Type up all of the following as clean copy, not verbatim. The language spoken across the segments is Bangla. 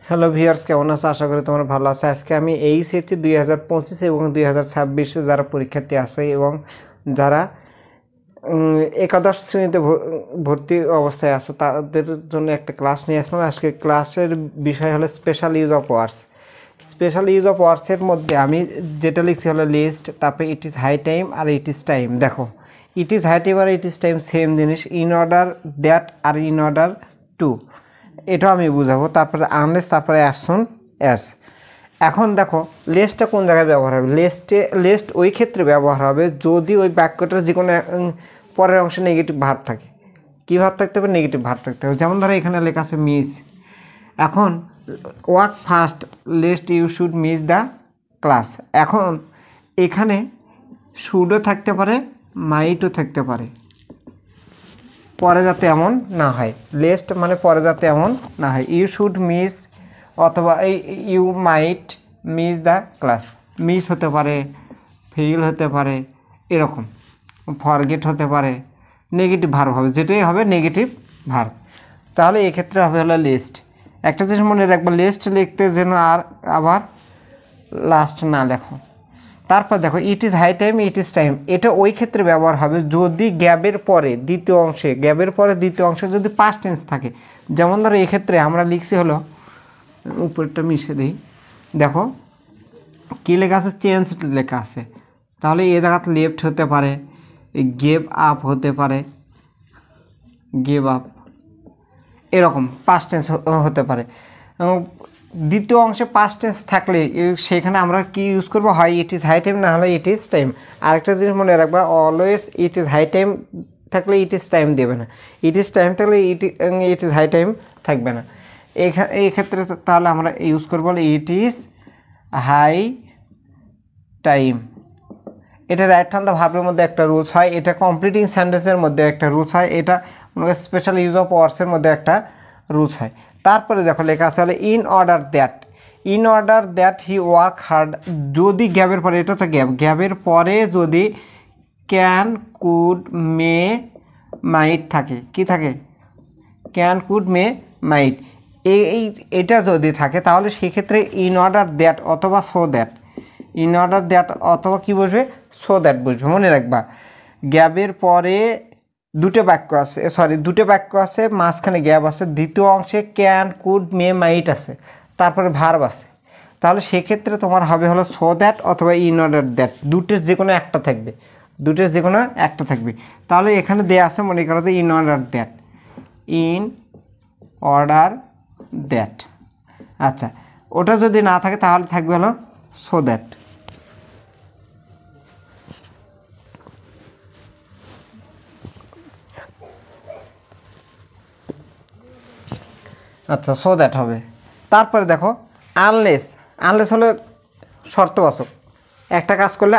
হ্যালো ভিউয়ার্স, কেমন আছো? আশা করি তোমরা ভালো আছো। আজকে আমি এইচএসসি 2025 এবং 2026 যারা পরীক্ষার্থী আছে এবং যারা একাদশ শ্রেণীতে ভর্তি অবস্থায় আছে তাদের জন্য একটা ক্লাস নিয়ে আসলাম। আজকে ক্লাসের বিষয় হলো special use of words. Special use of ওয়ার্ডসের মধ্যে আমি যেটা লিখছি হলো লিস্ট, তারপরে ইট ইজ হাই টাইম আর ইট ইজ টাইম। দেখো, ইট ইজ হাই টাইম আর ইট ইজ টাইম সেম জিনিস, ইন অর্ডার দ্যাট আর ইন অর্ডার টু, এটাও আমি বুঝাবো। তারপরে আনলেস, তারপরে অ্যাজ সুন অ্যাজ। এখন দেখো লেসটা কোন জায়গায় ব্যবহার হবে। লেস্ট ওই ক্ষেত্রে ব্যবহার হবে যদি ওই বাক্যটার যে কোনো পরের অংশে নেগেটিভ ভার্ব থাকে। কী ভার্ব থাকতে হবে? নেগেটিভ ভার্ব থাকতে হবে। যেমন ধরো এখানে লেখা আছে মিস। এখন work first lest you should miss the class. এখন এখানে শুডও থাকতে পারে, মাইটও থাকতে পারে, পরে যাতে এমন না হয়। লেস্ট মানে পরে যাতে এমন না হয়। ইউ শুড মিস অথবা you might miss the class. Miss হতে পারে, ফেল হতে পারে, এরকম ফরগেট হতে পারে। নেগেটিভ ভার্ব হবে, যেটাই হবে নেগেটিভ ভার্ব। তাহলে এক্ষেত্রে হবে হলো লিস্ট। একটা জিনিস মনে রাখবো, লিস্ট লিখতে যেন আর আবার লাস্ট না লেখো। তারপর দেখো it is high time, it is time, এটা ওই ক্ষেত্রে ব্যবহার হবে যদি গ্যাপের পরে দ্বিতীয় অংশে যদি পাস্ট টেন্স থাকে। যেমন ধরো এক্ষেত্রে আমরা লিখছি হলো, উপরটা মিশে দিই, দেখো কী লেখা আছে, চেঞ্জ লেখা আছে। তাহলে এ জায়গাতে লেফট হতে পারে, গেভ আপ হতে পারে, গেভ আপ, এরকম পাস্ট টেন্স হতে পারে। দ্বিতীয় অংশে পাস্ট টেন্স থাকলে সেখানে আমরা কি ইউজ করবো, হয় ইট ইজ হাই টাইম, না হলে ইট ইজ টাইম। আরেকটা জিনিস মনে রাখবা, always it is high time থাকলে ইট ইজ টাইম দেবে না, ইট ইজ টাইম থাকলে ইট ইজ হাই টাইম থাকবে না। এই ক্ষেত্রে তাহলে আমরা ইউজ করবো ইট ইজ হাই টাইম। এটা রাইট হ্যান্ড দ্য ভার্বের মধ্যে একটা রুলস হয়, এটা কমপ্লিটিং সেন্টেন্সের মধ্যে একটা রুলস হয়, এটা স্পেশাল ইউজ অফ ওয়ার্ডসের মধ্যে একটা রুলস হয়। তারপরে দেখো লেখা আছে হলে in order that he work hard. যদি গ্যাপের পরে, এটা হচ্ছে গ্যাপের পরে যদি ক্যান, কুড, মে, মাইট থাকে, কি থাকে? ক্যান, কুড, মে, মাইট, এটা যদি থাকে তাহলে সেক্ষেত্রে ইন অর্ডার দ্যাট অথবা so that, in order that অথবা কী বসবে, সো দ্যাট বসবে। মনে রাখবা গ্যাপের পরে দুটো বাক্য আছে, মাঝখানে গ্যাপ আছে, দ্বিতীয় অংশে ক্যান, কুড, মে, মাইট আছে, তারপরে ভার্ব আছে। তাহলে সেক্ষেত্রে তোমার হবে হলো সো দ্যাট অথবা ইন অর্ডার দ্যাট, দুটোর যে কোনো একটা থাকবে। তাহলে এখানে দেয়া আছে, মনে করো ইন অর্ডার দ্যাট। আচ্ছা, ওটা যদি না থাকে তাহলে থাকবে হলো সো দ্যাট। আচ্ছা, সো দ্যাট হবে। তারপরে দেখো আনলেস হলো শর্তবাচক, একটা কাজ করলে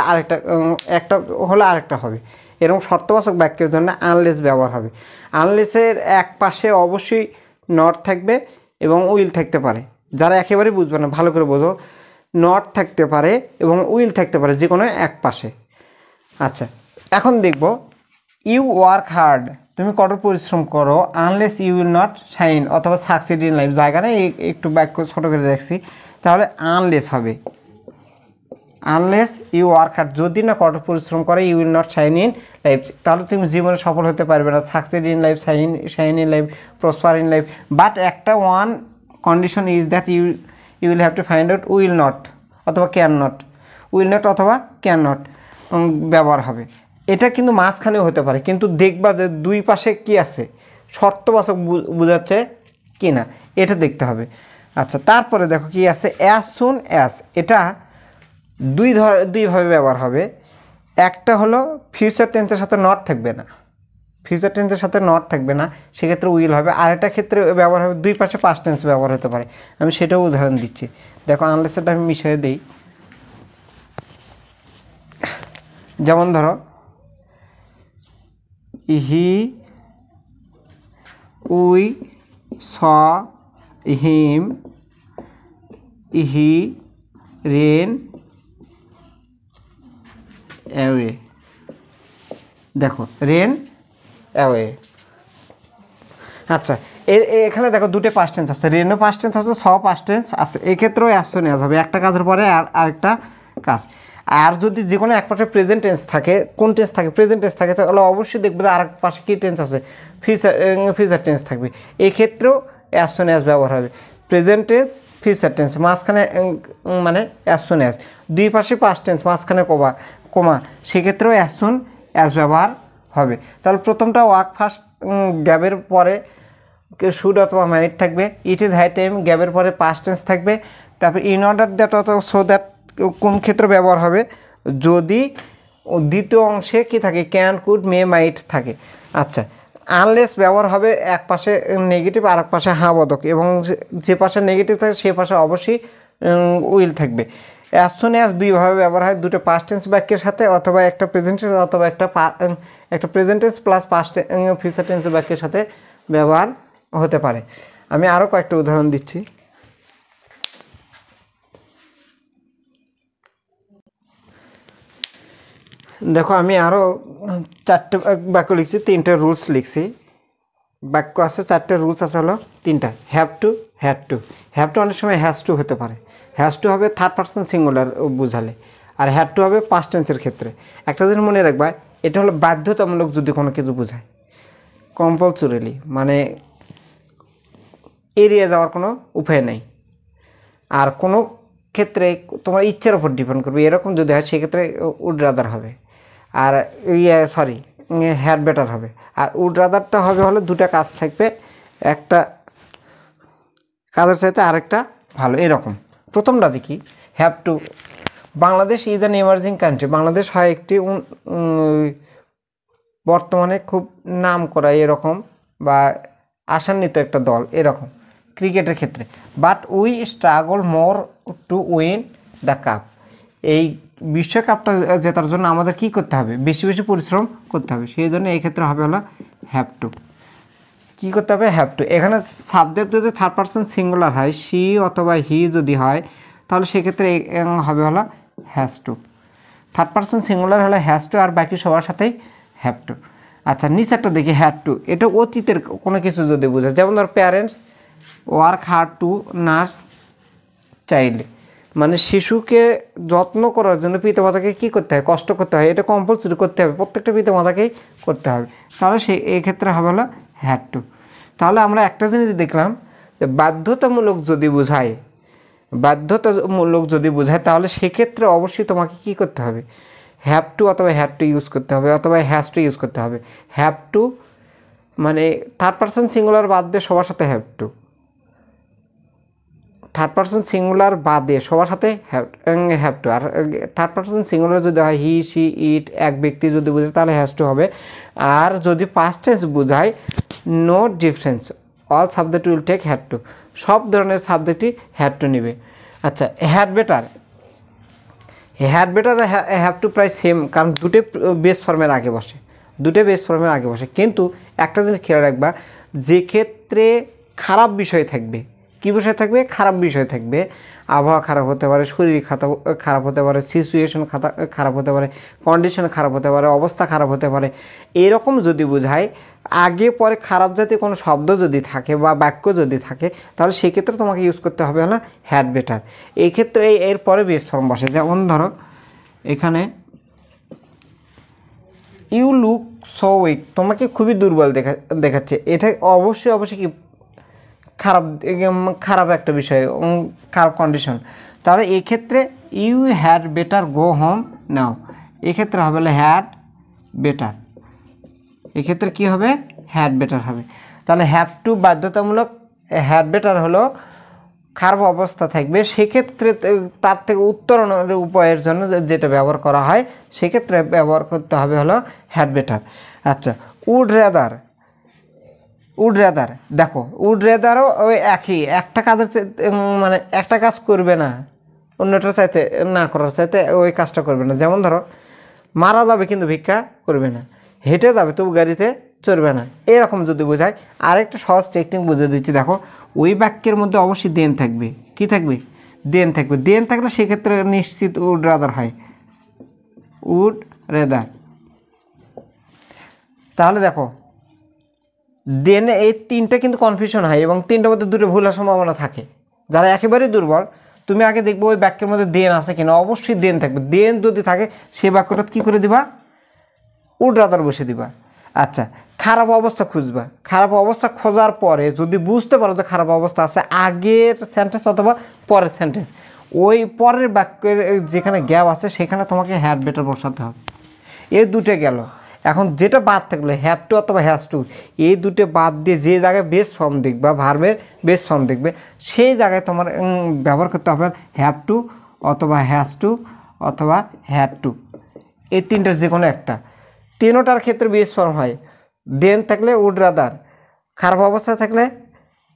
একটা হলে আরেকটা হবে, এরকম শর্তবাচক বাক্যের জন্য আনলেস ব্যবহার হবে। আনলেসের এক পাশে অবশ্যই নট থাকবে এবং উইল থাকতে পারে। যারা একেবারেই বুঝবে না ভালো করে বোঝো, নট থাকতে পারে এবং উইল থাকতে পারে, যে কোনো এক পাশে। আচ্ছা, এখন দেখব ইউ ওয়ার্ক হার্ড, তুমি কঠোর পরিশ্রম করো, unless you will not shine অথবা সাকসিড ইন লাইফ। জায়গাটা একটু বাক্য ছোটো করে রাখছি, তাহলে আনলেস হবে, আনলেস ইউ ওয়ার্ক হার্ড, যদি না কঠোর পরিশ্রম করে, you will not shine in life, তাহলে তুমি জীবনে সফল হতে পারবে না। Succeed in life, shine in life, prosper in life. But একটা one condition is that you will have to find out will not অথবা ক্যান নট ব্যবহার হবে। এটা কিন্তু মাঝখানেও হতে পারে, কিন্তু দেখবা যে দুই পাশে কি আছে, শর্তবাচক বোঝাচ্ছে কি না, এটা দেখতে হবে। আচ্ছা, তারপরে দেখো কি আছে, অ্যাজ সুন অ্যাজ, এটা দুইভাবে ব্যবহার হবে। একটা হলো ফিউচার টেন্সের সাথে নট থাকবে না, সেক্ষেত্রে উইল হবে। আরেকটা ক্ষেত্রে ব্যবহার হবে দুই পাশে পাস্ট টেন্স ব্যবহার হতে পারে, আমি সেটাও উদাহরণ দিচ্ছি। দেখো আনলেসটা আমি মিশিয়ে দিই। যেমন ধরো we saw him, ran away. দেখো রেন অ্যাওয়ে, আচ্ছা, এখানে দেখো দুটো পাস্ট টেন্স আছে, রেনো পাস্ট টেন্স আছে, স পাস্ট টেন্স আছে। এই ক্ষেত্রেও অ্যাজ সুন অ্যাজ হবে, একটা কাজের পরে আরেকটা কাজ। আর যদি যে কোনো এক পাশে প্রেজেন্ট টেন্স থাকে, কোন টেন্স থাকে, প্রেজেন্ট টেন্স থাকে, তাহলে অবশ্যই দেখবে যে আরেক পাশে কী টেন্স আছে, ফিউচার টেন্স থাকবে। এই ক্ষেত্রেও অ্যাজ সুন অ্যাজ ব্যবহার হবে। প্রেজেন্ট টেন্স, ফিউচার টেন্স, মাঝখানে মানে অ্যাজ সুন অ্যাজ, দুই পাশে পাস্ট টেন্স, মাঝখানে কমা, সেক্ষেত্রেও অ্যাজ সুন অ্যাজ ব্যবহার হবে। তাহলে প্রথমটা ওয়াক ফার্স্ট, গ্যাপের পরে শুড অথবা মাইট থাকবে। ইট ইজ হাই টাইম, গ্যাপের পরে পাস্ট টেন্স থাকবে। তারপর ইন অর্ডার দ্যাট অথবা সো দ্যাট কোন ক্ষেত্রে ব্যবহার হবে, যদি দ্বিতীয় অংশে কি থাকে, ক্যান, কুড, মে, মাইট থাকে। আচ্ছা, আনলেস ব্যবহার হবে এক পাশে নেগেটিভ আর এক পাশে হ্যাঁ বোধক, এবং যে পাশে নেগেটিভ থাকে সে পাশে অবশ্যই উইল থাকবে। অ্যাজ সুন অ্যাজ দুইভাবে ব্যবহার হয়, দুটো পাস্ট টেন্স বাক্যের সাথে, অথবা একটা প্রেজেন্ট টেন্স অথবা একটা present tense plus past future tense বাক্যের সাথে ব্যবহার হতে পারে। আমি আরও কয়েকটা উদাহরণ দিচ্ছি। দেখো, আমি আরও 4টে বাক্য লিখছি, 3টে রুলস লিখছি। বাক্য আছে 4টে, রুলস আছে হলো 3টা। Have to, had to. Have to অনেক সময় হ্যাজ টু হতে পারে। হ্যাজ টু হবে থার্ড পারসন সিঙ্গুলার বোঝালে, আর হ্যাড টু হবে পাস্ট টেন্সের ক্ষেত্রে। একটা জিনিস মনে রাখবা, এটা হলো বাধ্যতামূলক যদি কোনো কিছু বোঝায়, কম্পালসরিলি, মানে এড়িয়ে যাওয়ার কোনো উপায় নেই। আর কোনো ক্ষেত্রে তোমার ইচ্ছার উপর ডিপেন্ড করবে, এরকম যদি হয় সেক্ষেত্রে উড রাদার হবে, আর হ্যাড বেটার হবে। আর উড রাদারটা হবে হলো দুটা কাজ থাকবে, একটা কাজের চাইতে আরেকটা ভালো, এরকম। প্রথমটা দেখি, have to. Bangladesh is an emerging country. Bangladesh হয় একটি বর্তমানে খুব নাম করা এরকম বা আশান্বিত একটা দল এরকম ক্রিকেটের ক্ষেত্রে। But we struggle more to win the cup. এই বিশ্বকাপটা জেতার জন্য আমাদের কি করতে হবে, বেশি বেশি পরিশ্রম করতে হবে। সেই জন্য এই ক্ষেত্রে হবে হলো হ্যাভ টু। কী করতে হবে, হ্যাভ টু। এখানে সাবজেক্ট যদি থার্ড পারসন সিঙ্গুলার হয়, সি অথবা হি যদি হয়, তাহলে সেক্ষেত্রে হবে হলো has to. Third person singular হলে হ্যাজ টু, আর বাকি সবার সাথেই হ্যাভ টু। আচ্ছা, নিচেরটা দেখি, হ্যাড টু। এটা অতীতের কোনো কিছু যদি বোঝায়, যেমন ধর parents work hard to nurse child, মানে শিশুকে যত্ন করার জন্য পিতামাতাকে কী করতে হয়, কষ্ট করতে হয়। এটা কম্পালসরি করতে হবে, প্রত্যেকটা পিতামাতাকেই করতে হবে। তাহলে এই ক্ষেত্রে হবে হলো হ্যাড টু। তাহলে আমরা একটা জিনিস দেখলাম যে বাধ্যতামূলক যদি বোঝায়, তাহলে সেক্ষেত্রে অবশ্যই তোমাকে কী করতে হবে, হ্যাভ টু অথবা হ্যাড টু ইউজ করতে হবে, অথবা হ্যাজ টু ইউজ করতে হবে। হ্যাভ টু মানে থার্ড পারসন সিঙ্গুলার বাদ দিয়ে সবার সাথে have to, third person singular বাদে সবার সাথে হ্যাভ টু। আর থার্ড পারসন সিঙ্গুলার যদি হয় হি, সি, ইট, এক ব্যক্তি যদি বোঝায় তাহলে হ্যাজ টু হবে। আর যদি পাস্ট টেন্স বোঝায়, no difference, all subject will take had to, সব ধরনের সাবজেক্টই হ্যাড টু নেবে। আচ্ছা, হ্যাড বেটার হ্যাভ টু প্রায় সেম, কারণ দুটো বেস ফর্মের আগে বসে। কিন্তু একটা জিনিস খেয়াল রাখবা, যে ক্ষেত্রে খারাপ বিষয় থাকবে, কী বিষয় থাকবে, খারাপ বিষয় থাকবে, আবহাওয়া খারাপ হতে পারে, শরীর খারাপ হতে পারে, সিচুয়েশন খারাপ হতে পারে, কন্ডিশন খারাপ হতে পারে, অবস্থা খারাপ হতে পারে, এরকম যদি বোঝায়, আগে পরে খারাপ জাতীয় কোনো শব্দ যদি থাকে বা বাক্য যদি থাকে, তাহলে সেক্ষেত্রে তোমাকে ইউজ করতে হবে হলো হ্যাড বেটার। এই ক্ষেত্রে এর পরে বেস ফর্ম বসে। যেমন ধরো এখানে ইউ লুক সো উইক, তোমাকে খুবই দুর্বল দেখাচ্ছে। এটা অবশ্যই কি খারাপ একটা বিষয়, খারাপ কন্ডিশন। তাহলে এক্ষেত্রে you had better go home now, এক্ষেত্রে হবে হলো হ্যাড বেটার। এক্ষেত্রে কী হবে, হ্যাড বেটার হবে। তাহলে হ্যাভ টু বাধ্যতামূলক, হ্যাড বেটার হলো খারাপ অবস্থা থাকবে, সেক্ষেত্রে তার থেকে উত্তরণের উপায়ের জন্য যেটা ব্যবহার করা হয়, সেক্ষেত্রে ব্যবহার করতে হবে হলো হ্যাড বেটার। আচ্ছা, উড রেদার, দেখো উড রেদারও ওই একই, একটা কাজের মানে একটা কাজ করবে না অন্যটা চাইতে, না করার চাইতে ওই কাজটা করবে না। যেমন ধরো মারা যাবে কিন্তু ভিক্ষা করবে না, হেঁটে যাবে তবু গাড়িতে চড়বে না, এরকম যদি বোঝায়। আরেকটা সহজ টেকনিক বুঝে দিচ্ছি, দেখো ওই বাক্যের মধ্যে অবশ্যই দেন থাকবে। কি থাকবে, দেন থাকবে। দেন থাকলে সেক্ষেত্রে নিশ্চিত উড রাদার হয়, উড রেদার। তাহলে দেখো দেন এই তিনটা কিন্তু কনফিউশন হয় এবং তিনটার মধ্যে দুটো ভুল হওয়ার সম্ভাবনা থাকে। যারা একেবারেই দুর্বল, তুমি আগে দেখবে ওই বাক্যের মধ্যে দেন আছে কিনা, অবশ্যই দেন থাকবে। দেন যদি থাকে সেই বাক্যটা কী করে দিবা, উড রাদার বসে দিবা। আচ্ছা, খারাপ অবস্থা খুঁজবা। খারাপ অবস্থা খোঁজার পরে যদি বুঝতে পারো যে খারাপ অবস্থা আছে, আগের সেন্টেন্স অথবা পরের সেন্টেন্স, ওই পরের বাক্যের যেখানে গ্যাপ আছে সেখানে তোমাকে হ্যাড বেটার বসাতে হবে। এই দুটো গেল। এখন যেটা বাদ থাকলো হ্যাভ টু অথবা হ্যাজ টু, এই দুটো বাদ দিয়ে যে জায়গায় বেস ফর্ম দেখবা, ভার্বের বেস ফর্ম দেখবে, সেই জায়গায় তোমার ব্যবহার করতে হবে হ্যাভ টু অথবা হ্যাজ টু অথবা হ্যাড টু, এই তিনটার যে কোনো একটা। তিনোটার ক্ষেত্রে বেস ফর্ম হয় দেন থাকলে উড রাদার, খারাপ অবস্থা থাকলে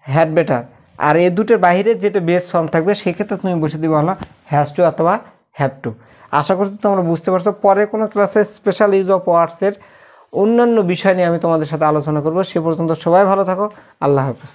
হ্যাড বেটার, আর এই দুটোর বাইরে যেটা বেস ফর্ম থাকবে সেক্ষেত্রে তুমি বসে দিবে হলো হ্যাজ টু অথবা হ্যাভ টু। আশা করছি তোমরা বুঝতে পারছো। পরে কোনো ক্লাসে স্পেশাল ইউজ অফ ওয়ার্ডসের অন্যান্য বিষয় নিয়ে আমি তোমাদের সাথে আলোচনা করব। সে পর্যন্ত সবাই ভালো থাকো। আল্লাহ হাফেজ।